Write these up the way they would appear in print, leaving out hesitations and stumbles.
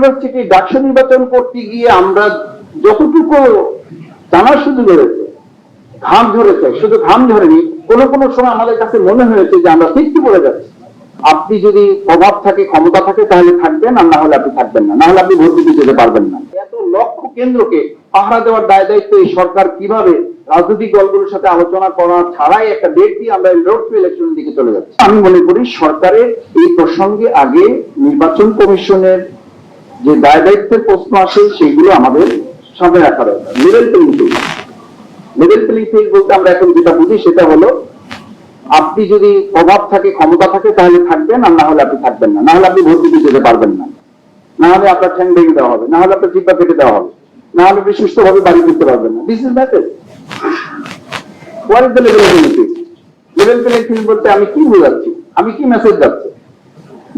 University DUCSU নির্বাচন করতে গিয়ে আমরা যতটুকু জানার সুযোগ হয়েছে, ঘাম ঝরেছে, শুধু ঘাম ঝরেনি, কোনো সময় আমাদের কাছে মনে হয়েছে যে আমরা ঠিকই পড়ে যাচ্ছি। আপনি যদি প্রভাব থাকে, ক্ষমতা থাকে, তাহলে থাকবেন, আর না হলে আপনি থাকবেন না, না হলে আপনি ভোট দিতে যেতে পারবেন না। এত লক্ষ কেন্দ্রকে পাহারা দেওয়ার দায় দায়িত্ব এই সরকার কিভাবে রাজনৈতিক দলগুলোর সাথে আলোচনা করা ছাড়াই একটা ডেট দিয়ে আমরা রোড টু ইলেকশনের দিকে চলে যাচ্ছি। আমি মনে করি সরকারের এই প্রসঙ্গে আগে নির্বাচন কমিশনের যে দায় দায়িত্বের প্রশ্ন আসে সেগুলো আমাদের সামনে রাখা দরকার। Level playing field, level playing field বলতে আমরা এখন যেটা বুঝি সেটা হলো আপনি যদি প্রভাব থাকে, ক্ষমতা থাকে, তাহলে থাকবেন, আর না হলে আপনি থাকবেন না, না হলে আপনি ভোট দিতে যেতে পারবেন না, না হলে আপনার ঠ্যাং ভেঙে দেওয়া হবে, না হলে আপনার জিব্বা কেটে দেওয়া হবে, না হলে আপনি সুস্থভাবে বাড়ি ফিরতে পারবেন না। This is message. What is the level playing field? Level playing field বলতে আমি কি বোঝাচ্ছি, আমি কি মেসেজ যাচ্ছে?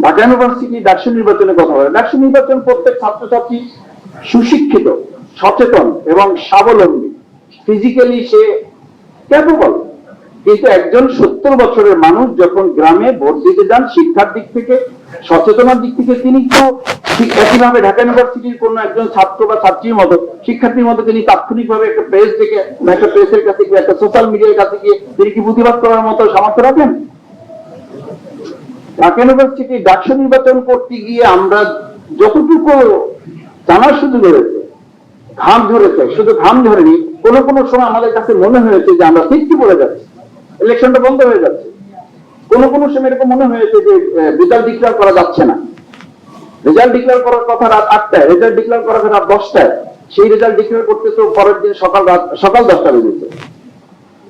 ঢাকা ইউনিভার্সিটি ডাকসু নির্বাচনের কথা বলে। ডাকসু নির্বাচন প্রত্যেক ছাত্রছাত্রী সুশিক্ষিত, সচেতন এবং স্বাবলম্বী, ফিজিক্যালি সে ক্যাপেবল, কিন্তু একজন 70 বছরের মানুষ যখন গ্রামে ভোট দিতে যান, শিক্ষার দিক থেকে, সচেতনার দিক থেকে তিনি তো একইভাবে ঢাকা ইউনিভার্সিটির কোন একজন ছাত্র বা ছাত্রীর মতো, শিক্ষার্থীর মতো তিনি তাৎক্ষণিকভাবে একটা প্রেস থেকে, একটা প্রেসের কাছে গিয়ে, একটা সোশ্যাল মিডিয়ার কাছে গিয়ে তিনি কি প্রতিবাদ করার মতো সামর্থ্য রাখেন? ঢাকা ইউনিভার্সিটি ডাকসু নির্বাচন করতে গিয়ে আমরা যতটুকু জানার সুযোগ হয়েছে, ঘাম ঝরেছে, শুধু ঘাম ঝরেনি, কোনো সময় আমাদের কাছে মনে হয়েছে যে আমরা ঠিকই পড়ে যাচ্ছি, ইলেকশনটা বন্ধ হয়ে যাচ্ছে। কোনো সময় এরকম মনে হয়েছে যে রেজাল্ট ডিক্লেয়ার করা যাচ্ছে না। রেজাল্ট ডিক্লেয়ার করার কথা রাত 8টায়, রেজাল্ট ডিক্লেয়ার করার কথা রাত 10টায়, সেই রেজাল্ট ডিক্লেয়ার করতে তো পরের দিন সকাল 10টা বেজেছে।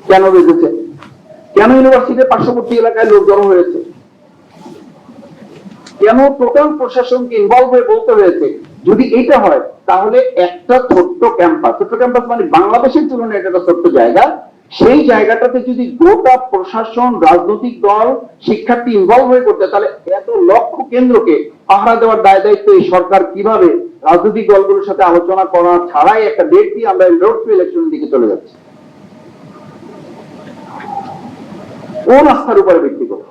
কেন বেজেছে? কেন ইউনিভার্সিটির পার্শ্ববর্তী এলাকায় লোক জড়ো হয়েছে? কেন টোটাল প্রশাসনকে ইনভলভ হয়ে বলতে হয়েছে? যদি এটা হয় তাহলে একটা ছোট্ট ক্যাম্পাস মানে বাংলাদেশের তুলনায় এটা একটা ছোট্ট জায়গা, সেই জায়গাটাতে যদি গোটা প্রশাসন, রাজনৈতিক দল, শিক্ষার্থী ইনভলভ হয়ে করতে, তাহলে এত লক্ষ কেন্দ্রকে পাহারা দেওয়ার দায় দায়িত্ব এই সরকার কিভাবে রাজনৈতিক দলগুলোর সাথে আলোচনা করা ছাড়াই একটা ডেট দিয়ে আমরা রোড টু ইলেকশনের দিকে চলে যাচ্ছি? কোন আস্থার উপরে ভিত্তি করে?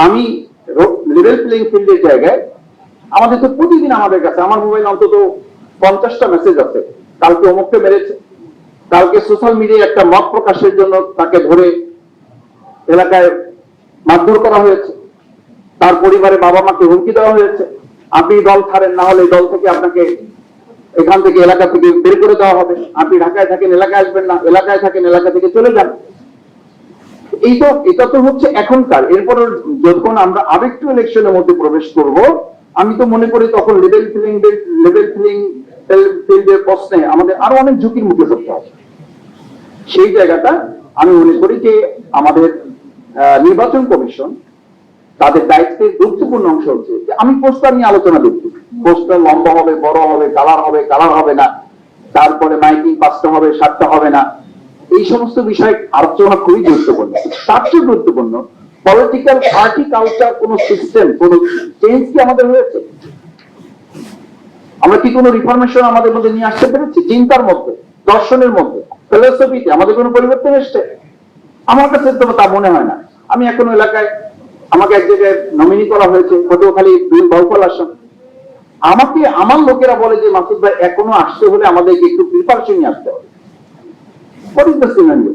আমি লেভেল প্লেইং ফিল্ডের জায়গায় আমাদের তো প্রতিদিন আমাদের কাছে, আমার মোবাইল অন্তত 50টা মেসেজ আছে, কালকে অমুককে মেরেছে, কালকে সোশ্যাল মিডিয়ায় একটা মত প্রকাশের জন্য তাকে ধরে এলাকায় মারধর করা হয়েছে, তার পরিবারে বাবা মাকে হুমকি দেওয়া হয়েছে, আপনি দল ছাড়েন, না হলে দল থেকে আপনাকে এখান থেকে, এলাকা থেকে বের করে দেওয়া হবে, আপনি ঢাকায় থাকেন এলাকায় আসবেন না, এলাকায় থাকেন এলাকা থেকে চলে যান। এটা তো হচ্ছে এখনকার। এরপর যখন আমরা আরেকটু ইলেকশনের মধ্যে প্রবেশ করব, আমি তো মনে করি তখন লেভেল প্লেইং ফিল্ডের প্রশ্নে আমাদের আরো অনেক ঝুঁকির মুখে পড়তে হবে। সেই জায়গাটা আমি মনে করি যে আমাদের নির্বাচন কমিশন তাদের দায়িত্বের গুরুত্বপূর্ণ অংশ হচ্ছে যে আমি পোস্টার নিয়ে আলোচনা দেখছি, পোস্টার লম্বা হবে, বড় হবে, কালার হবে না, তারপরে মাইকিং 5টা হবে, 7টা হবে না, এই সমস্ত বিষয় আলোচনা খুবই গুরুত্বপূর্ণ। তার চেয়ে গুরুত্বপূর্ণ পলিটিক্যাল পার্টি কালচার, কোন সিস্টেম, কোন চেঞ্জ কি আমাদের হয়েছে? আমরা কি কোনো রিফরমেশন আমাদের মধ্যে নিয়ে আসতে পেরেছি? চিন্তার মধ্যে, দর্শনের মধ্যে, ফিলোসফিতে আমাদের কোনো পরিবর্তন এসছে? আমার কাছে তো তা মনে হয় না। আমি এখনো এলাকায়, আমাকে এক জায়গায় নমিনি করা হয়েছে, পটুয়াখালী বহুফল আসন, আমাকে আমার লোকেরা বলে যে মাসুদ ভাই এখনো আসতে হলে আমাদেরকে একটু প্রিপারেশন নিয়ে আসতে হবে। What is the scenario?